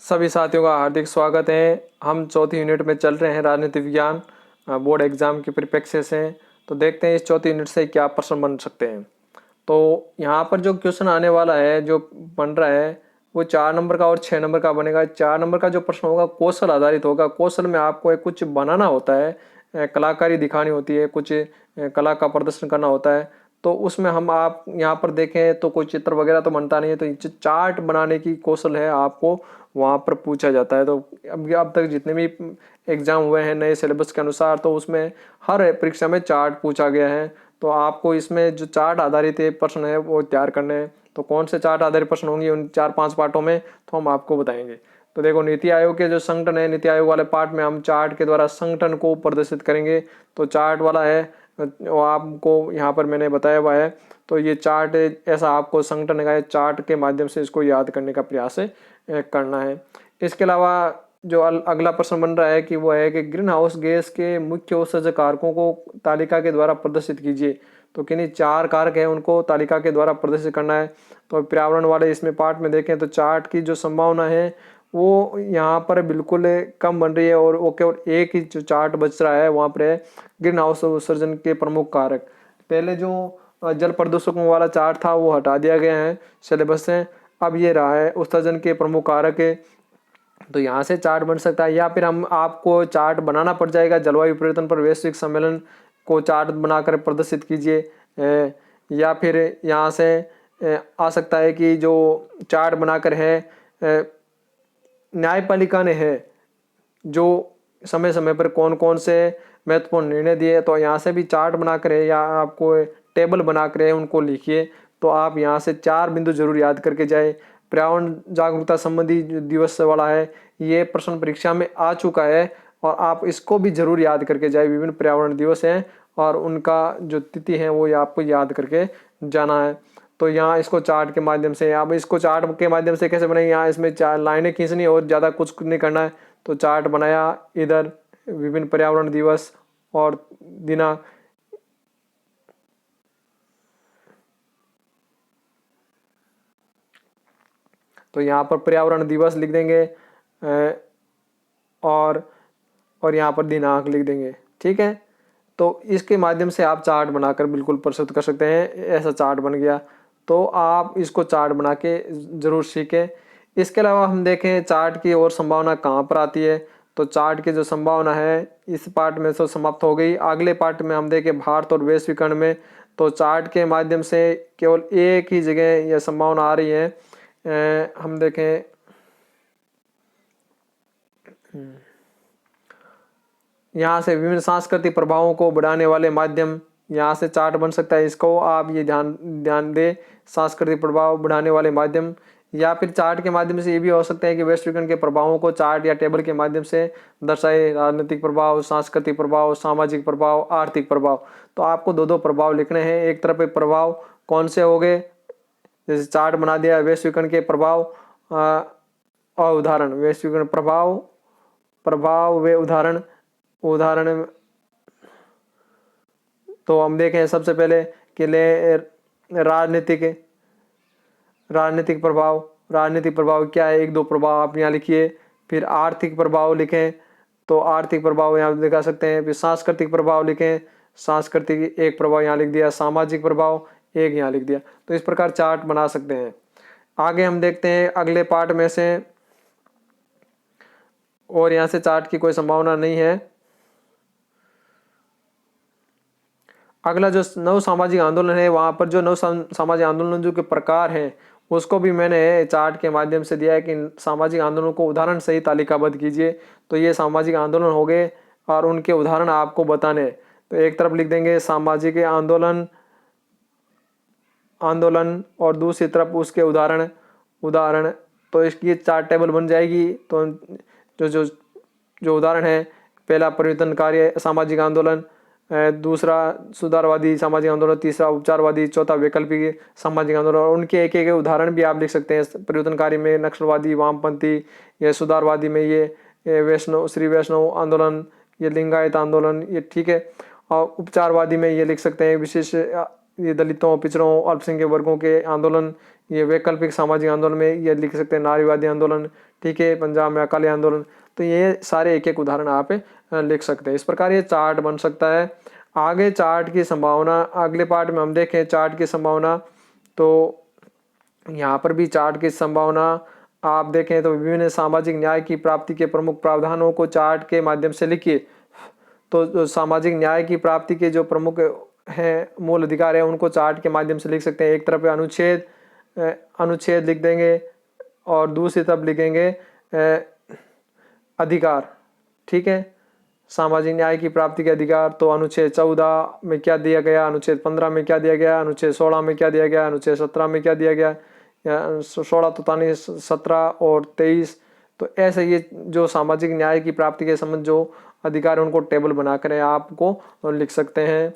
सभी साथियों का हार्दिक स्वागत है। हम चौथी यूनिट में चल रहे हैं राजनीति विज्ञान बोर्ड एग्जाम के परिप्रेक्ष्य से। तो देखते हैं इस चौथी यूनिट से क्या प्रश्न बन सकते हैं। तो यहाँ पर जो क्वेश्चन आने वाला है, जो बन रहा है, वो 4 नंबर का और 6 नंबर का बनेगा। 4 नंबर का जो प्रश्न होगा कौशल आधारित होगा। कौशल में आपको एक कुछ बनाना होता है, कलाकारी दिखानी होती है, कुछ कला का प्रदर्शन करना होता है। तो उसमें हम आप यहाँ पर देखें तो कोई चित्र वगैरह तो बनता नहीं है, तो जो चार्ट बनाने की कौशल है आपको वहाँ पर पूछा जाता है। तो अब तक जितने भी एग्जाम हुए हैं नए सिलेबस के अनुसार, तो उसमें हर परीक्षा में चार्ट पूछा गया है। तो आपको इसमें जो चार्ट आधारित प्रश्न है वो तैयार करने हैं। तो कौन से चार्ट आधारित प्रश्न होंगे उन 4-5 पार्टों में, तो हम आपको बताएंगे। तो देखो, नीति आयोग के जो संगठन है, नीति आयोग वाले पार्ट में हम चार्ट के द्वारा संगठन को प्रदर्शित करेंगे। तो चार्ट वाला है वो आपको यहाँ पर मैंने बताया हुआ है। तो ये चार्ट ऐसा आपको संगठन का चार्ट के माध्यम से इसको याद करने का प्रयास करना है। इसके अलावा जो अगला प्रश्न बन रहा है कि वो है कि ग्रीन हाउस गैस के मुख्य उत्सर्जक कारकों को तालिका के द्वारा प्रदर्शित कीजिए। तो किन्हीं 4 कारक हैं उनको तालिका के द्वारा प्रदर्शित करना है। तो पर्यावरण वाले इसमें पार्ट में देखें तो चार्ट की जो संभावना है वो यहाँ पर बिल्कुल कम बन रही है, और वो केवल एक ही जो चार्ट बच रहा है वहाँ पर है ग्रीन हाउस उत्सर्जन के प्रमुख कारक। पहले जो जल प्रदूषकों वाला चार्ट था वो हटा दिया गया है सिलेबस से। अब ये रहा है उत्सर्जन के प्रमुख कारक है। तो यहाँ से चार्ट बन सकता है, या फिर हम आपको चार्ट बनाना पड़ जाएगा। जलवायु परिवर्तन पर वैश्विक सम्मेलन को चार्ट बनाकर प्रदर्शित कीजिए। या फिर यहाँ से आ सकता है कि जो चार्ट बनाकर है न्यायपालिका ने है जो समय समय पर कौन कौन से महत्वपूर्ण निर्णय दिए, तो यहाँ से भी चार्ट बनाकर है या आपको टेबल बनाकर है उनको लिखिए। तो आप यहाँ से 4 बिंदु जरूर याद करके जाए। पर्यावरण जागरूकता संबंधी जो दिवस वाला है ये प्रश्न परीक्षा में आ चुका है, और आप इसको भी जरूर याद करके जाए। विभिन्न पर्यावरण दिवस हैं और उनका जो तिथि है वो आपको याद करके जाना है। तो यहाँ इसको चार्ट के माध्यम से, अब इसको चार्ट के माध्यम से कैसे बनाएंगे, यहाँ इसमें 4 लाइनें खींचनी और ज़्यादा कुछ नहीं करना है। तो चार्ट बनाया, इधर विभिन्न पर्यावरण दिवस और दिनांक, तो यहाँ पर पर्यावरण दिवस लिख देंगे और यहाँ पर दिनांक लिख देंगे। ठीक है, तो इसके माध्यम से आप चार्ट बनाकर बिल्कुल प्रस्तुत कर सकते हैं। ऐसा चार्ट बन गया, तो आप इसको चार्ट बना के ज़रूर सीखें। इसके अलावा हम देखें चार्ट की और संभावना कहाँ पर आती है। तो चार्ट की जो संभावना है इस पार्ट में तो समाप्त हो गई। अगले पार्ट में हम देखें भारत और वैश्वीकरण में। तो चार्ट के माध्यम से केवल एक ही जगह यह संभावना आ रही है। हम देखें यहाँ से विभिन्न सांस्कृतिक प्रभावों को बढ़ाने वाले माध्यम, यहाँ से चार्ट बन सकता है। इसको आप ये ध्यान दें, सांस्कृतिक प्रभाव बढ़ाने वाले माध्यम। या फिर चार्ट के माध्यम से ये भी हो सकता है कि वैश्वीकरण के प्रभावों को चार्ट या टेबल के माध्यम से दर्शाए। राजनीतिक प्रभाव, सांस्कृतिक प्रभाव, सामाजिक प्रभाव, आर्थिक प्रभाव। तो आपको 2-2 प्रभाव लिखने हैं। एक तरफ एक प्रभाव कौन से हो गए, जैसे चार्ट बना दिया वैश्वीकरण के प्रभाव और उदाहरण। वैश्वीकरण प्रभाव व उदाहरण। तो हम देखें सबसे पहले कि राजनीतिक प्रभाव क्या है, 1-2 प्रभाव आप यहाँ लिखिए। फिर आर्थिक प्रभाव लिखें, तो आर्थिक प्रभाव यहाँ दिखा सकते हैं। फिर सांस्कृतिक प्रभाव लिखें, सांस्कृतिक 1 प्रभाव यहाँ लिख दिया। सामाजिक प्रभाव 1 यहाँ लिख दिया। तो इस प्रकार चार्ट बना सकते हैं। आगे हम देखते हैं अगले पार्ट में से, और यहाँ से चार्ट की कोई संभावना नहीं है। अगला जो नव सामाजिक आंदोलन है, वहाँ पर जो नव सामाजिक आंदोलन जो के प्रकार हैं उसको भी मैंने चार्ट के माध्यम से दिया है कि सामाजिक आंदोलन को उदाहरण सहित तालिकाबद्ध कीजिए। तो ये सामाजिक आंदोलन हो गए और उनके उदाहरण आपको बताने। तो एक तरफ लिख देंगे सामाजिक आंदोलन और दूसरी तरफ उसके उदाहरण। तो इसकी 4 टेबल बन जाएगी। तो जो उदाहरण है, पहला परिवर्तनकारी सामाजिक आंदोलन, दूसरा सुधारवादी सामाजिक आंदोलन, तीसरा उपचारवादी, चौथा वैकल्पिक सामाजिक आंदोलन। और उनके एक एक उदाहरण भी आप लिख सकते हैं। परिवर्तनकारी में नक्सलवादी, वामपंथी, ये सुधारवादी में ये श्री वैष्णव आंदोलन, ये लिंगायत आंदोलन, ये ठीक है। और उपचारवादी में ये लिख सकते हैं विशेष ये दलितों, पिछड़ों, अल्पसंख्यक वर्गों के आंदोलन, ये वैकल्पिक सामाजिक आंदोलन में ये लिख सकते हैं नारीवादी आंदोलन, ठीक है, पंजाब में अकाली आंदोलन। तो ये सारे एक एक उदाहरण आप लिख सकते हैं। इस प्रकार ये चार्ट बन सकता है। आगे चार्ट की संभावना, अगले पार्ट में हम देखें चार्ट की संभावना। तो यहाँ पर भी चार्ट की संभावना आप देखें तो विभिन्न सामाजिक न्याय की प्राप्ति के प्रमुख प्रावधानों को चार्ट के माध्यम से लिखिए। तो सामाजिक न्याय की प्राप्ति के जो प्रमुख हैं मूल अधिकार है उनको चार्ट के माध्यम से लिख सकते हैं। एक तरफ अनुच्छेद लिख देंगे और दूसरी तरफ लिखेंगे अधिकार, ठीक है, सामाजिक न्याय की प्राप्ति के अधिकार। तो अनुच्छेद 14 में क्या दिया गया, अनुच्छेद 15 में क्या दिया गया, अनुच्छेद 16 में क्या दिया गया, अनुच्छेद 17 में क्या दिया गया, या 16 तो तानी 17 और 23। तो ऐसे ये जो सामाजिक न्याय की प्राप्ति के संबंध जो अधिकार है उनको टेबल बनाकर आपको लिख सकते हैं।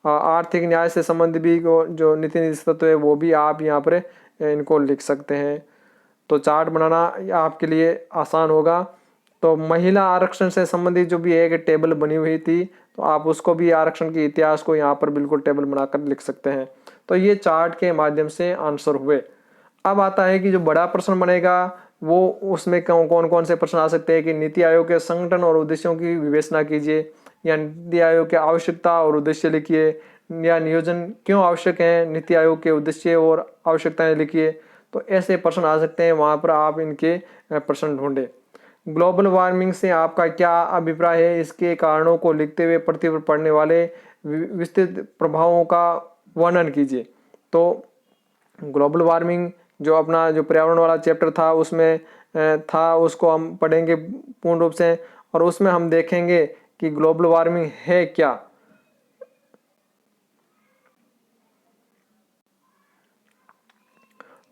आर्थिक न्याय से संबंधित भी जो नीति निर्देश तत्व है वो भी आप यहाँ पर इनको लिख सकते हैं। तो चार्ट बनाना आपके लिए आसान होगा। तो महिला आरक्षण से संबंधित जो भी एक टेबल बनी हुई थी तो आप उसको भी, आरक्षण के इतिहास को यहाँ पर बिल्कुल टेबल बनाकर लिख सकते हैं। तो ये चार्ट के माध्यम से आंसर हुए। अब आता है कि जो बड़ा प्रश्न बनेगा वो उसमें कौन कौन से प्रश्न आ सकते हैं कि नीति आयोग के संगठन और उद्देश्यों की विवेचना कीजिए, या नीति आयोग की आवश्यकता और उद्देश्य लिखिए, या नियोजन क्यों आवश्यक है, नीति आयोग के उद्देश्य और आवश्यकताएं लिखिए। तो ऐसे प्रश्न आ सकते हैं, वहाँ पर आप इनके प्रश्न ढूंढें। ग्लोबल वार्मिंग से आपका क्या अभिप्राय है, इसके कारणों को लिखते हुए पृथ्वी पर पड़ने वाले विस्तृत प्रभावों का वर्णन कीजिए। तो ग्लोबल वार्मिंग जो अपना जो पर्यावरण वाला चैप्टर था उसमें था, उसको हम पढ़ेंगे पूर्ण रूप से, और उसमें हम देखेंगे कि ग्लोबल वार्मिंग है क्या।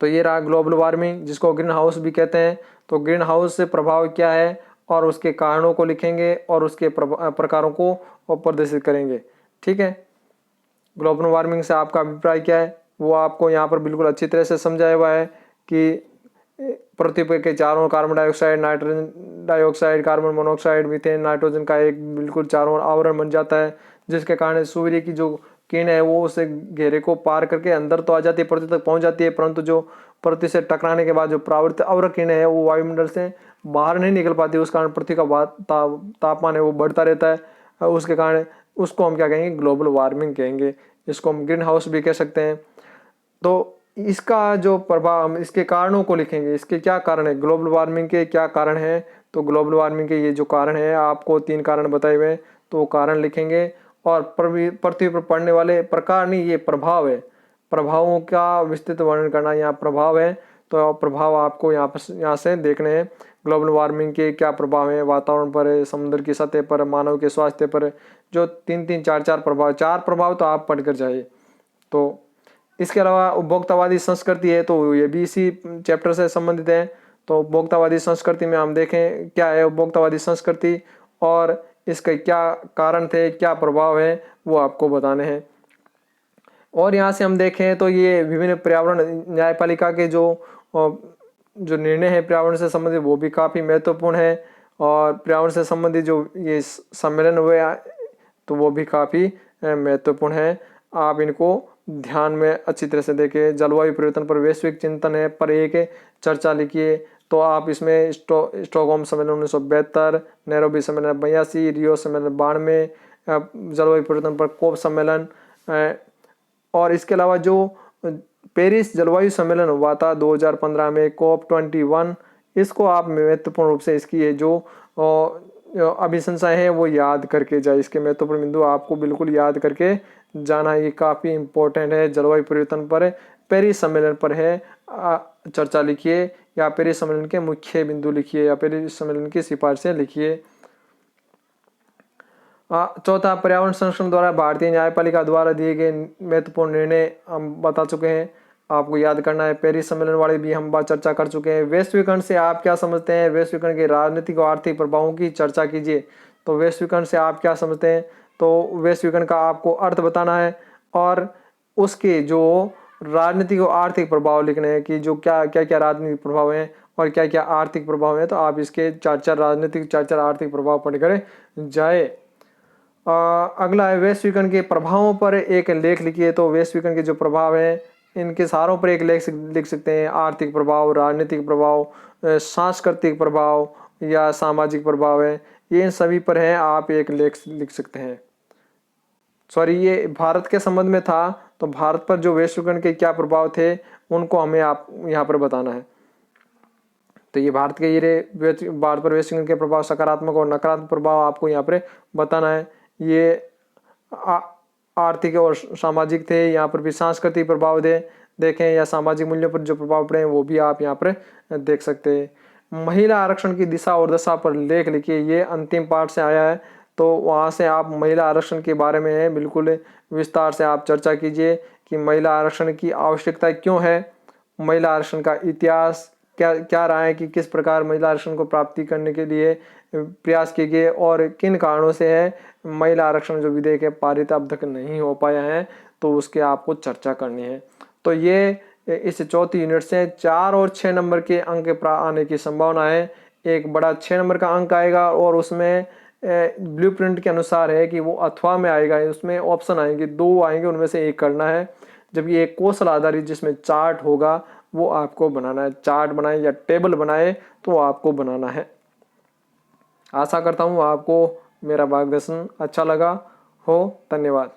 तो ये रहा ग्लोबल वार्मिंग, जिसको ग्रीन हाउस भी कहते हैं। तो ग्रीन हाउस से प्रभाव क्या है और उसके कारणों को लिखेंगे और उसके प्रकारों को प्रदर्शित करेंगे, ठीक है। ग्लोबल वार्मिंग से आपका अभिप्राय क्या है वो आपको यहाँ पर बिल्कुल अच्छी तरह से समझाया हुआ है कि पृथ्वी के चारों carbon dioxide, nitrogen dioxide, carbon monoxide, methane, nitrogen का एक बिल्कुल चारों आवरण बन जाता है, जिसके कारण सूर्य की जो किरण है वो उस घेरे को पार करके अंदर तो आ जाती है, पृथ्वी तक पहुंच जाती है, परंतु जो पृथ्वी से टकराने के बाद जो परावर्तित आवरक किरणें है वो वायुमंडल से बाहर नहीं निकल पाती। उस कारण पृथ्वी का तापमान है वो बढ़ता रहता है। उसके कारण उसको हम क्या कहेंगे, ग्लोबल वार्मिंग कहेंगे। इसको हम ग्रीन हाउस भी कह सकते हैं। तो इसका जो प्रभाव, हम इसके कारणों को लिखेंगे, इसके क्या कारण है, ग्लोबल वार्मिंग के क्या कारण है। तो ग्लोबल वार्मिंग के ये जो कारण है, आपको 3 कारण बताए हुए हैं, तो वो कारण लिखेंगे। और पृथ्वी पर पड़ने वाले प्रकार नहीं, ये प्रभाव है, प्रभावों का विस्तृत वर्णन करना यहाँ प्रभाव है। तो प्रभाव आपको यहाँ से देखने हैं। ग्लोबल वार्मिंग के क्या प्रभाव है, वातावरण पर, समुद्र की सतह पर, मानव के स्वास्थ्य पर, जो 3-3, 4-4 प्रभाव, 4 प्रभाव तो आप पढ़कर जाइए। तो इसके अलावा उपभोक्तावादी संस्कृति है, तो ये भी इसी चैप्टर से संबंधित है। तो उपभोक्तावादी संस्कृति में हम देखें क्या है उपभोक्तावादी संस्कृति और इसके क्या कारण थे, क्या प्रभाव है, वो आपको बताने हैं। और यहाँ से हम देखें तो ये विभिन्न पर्यावरण न्यायपालिका के जो निर्णय है पर्यावरण से संबंधित वो भी काफ़ी महत्वपूर्ण है। और पर्यावरण से संबंधित जो ये सम्मेलन हुए तो वो भी काफ़ी महत्वपूर्ण है। आप इनको ध्यान में अच्छी तरह से देखें। जलवायु परिवर्तन पर वैश्विक चिंतन है पर एक चर्चा लिखिए। तो आप इसमें स्टॉकहोम सम्मेलन 1972, नैरोबी सम्मेलन 82, रियो सम्मेलन 92, जलवायु परिवर्तन पर कोप सम्मेलन, और इसके अलावा जो पेरिस जलवायु सम्मेलन हुआ था 2015 में, कोप 21, इसको आप महत्वपूर्ण रूप से इसकी ये जो अभिशंसाएं हैं वो याद करके जाए। इसके महत्वपूर्ण बिंदु आपको बिल्कुल याद करके जाना, ये काफ़ी इम्पोर्टेंट है। जलवायु परिवर्तन पर पेरिस सम्मेलन पर है, चर्चा लिखिए, या पेरिस सम्मेलन के मुख्य बिंदु लिखिए, या पेरिस सम्मेलन की सिफारिशें लिखिए। चौथा, पर्यावरण संरक्षण द्वारा भारतीय न्यायपालिका द्वारा दिए गए महत्वपूर्ण निर्णय हम बता चुके हैं, आपको याद करना है। पेरिस सम्मेलन वाले भी हम बात चर्चा कर चुके हैं। वैश्वीकरण से आप क्या समझते हैं, वैश्वीकरण के राजनीतिक और आर्थिक प्रभावों की चर्चा कीजिए। तो वैश्वीकरण से आप क्या समझते हैं, तो वैश्वीकरण का आपको अर्थ बताना है और उसके जो राजनीतिक और आर्थिक प्रभाव लिखने हैं कि जो क्या क्या राजनीतिक प्रभाव हैं और क्या क्या आर्थिक प्रभाव हैं। तो आप इसके 4-4 राजनीतिक, 4-4 आर्थिक प्रभाव पढ़कर जाए। अगला है वैश्वीकरण के प्रभावों पर एक लेख लिखिए। तो वैश्वीकरण के जो प्रभाव हैं इनके सारों पर एक लेख लिख सकते हैं। आर्थिक प्रभाव, राजनीतिक प्रभाव, सांस्कृतिक प्रभाव या सामाजिक प्रभाव है, ये इन सभी पर है, आप एक लेख लिख सकते हैं। सॉरी, ये भारत के संबंध में था, तो भारत पर जो वैश्वीकरण के क्या प्रभाव थे उनको हमें आप यहाँ पर बताना है। तो ये भारत के भारत पर वैश्वीकरण के प्रभाव, सकारात्मक और नकारात्मक प्रभाव आपको यहाँ पर बताना है। ये आर्थिक और सामाजिक थे, यहाँ पर भी सांस्कृतिक प्रभाव देखें या सामाजिक मूल्यों पर जो प्रभाव पड़े हैं वो भी आप यहाँ पर देख सकते हैं। महिला आरक्षण की दिशा और दशा पर लेख लिखिए, ये अंतिम पार्ट से आया है, तो वहाँ से आप महिला आरक्षण के बारे में बिल्कुल विस्तार से आप चर्चा कीजिए कि महिला आरक्षण की आवश्यकता क्यों है, महिला आरक्षण का इतिहास क्या क्या रहा है, कि किस प्रकार महिला आरक्षण को प्राप्ति करने के लिए प्रयास किए गए और किन कारणों से है महिला आरक्षण जो विधेयक है पारित अब तक नहीं हो पाया है, तो उसके आपको चर्चा करनी है। तो ये इस चौथी यूनिट से 4 और 6 नंबर के अंक आने की संभावना है। एक बड़ा 6 नंबर का अंक आएगा और उसमें ब्लूप्रिंट के अनुसार है कि वो अथवा में आएगा, उसमें ऑप्शन आएंगे, 2 आएंगे, उनमें से एक करना है। जबकि एक कौशल आधारित जिसमें चार्ट होगा वो आपको बनाना है, चार्ट बनाए या टेबल बनाए तो आपको बनाना है। आशा करता हूँ आपको मेरा मार्गदर्शन अच्छा लगा हो। धन्यवाद।